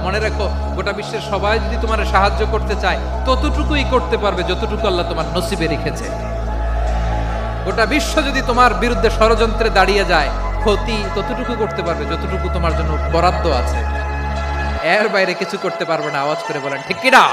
মনে রাখো, গোটা বিশ্বের সবাই যদি তোমার সাহায্য করতে চায় ততটুকুই করতে পারবে যতটুকু আল্লাহ তোমার নসিবে রেখেছে। গোটা বিশ্ব যদি তোমার বিরুদ্ধে ষড়যন্ত্রে দাঁড়িয়ে যায়, ক্ষতি ততটুকু করতে পারবে যতটুকু তোমার জন্য বরাদ্দ আছে। এর বাইরে কিছু করতে পারবে না। আওয়াজ করে বলেন ঠিক কিনা?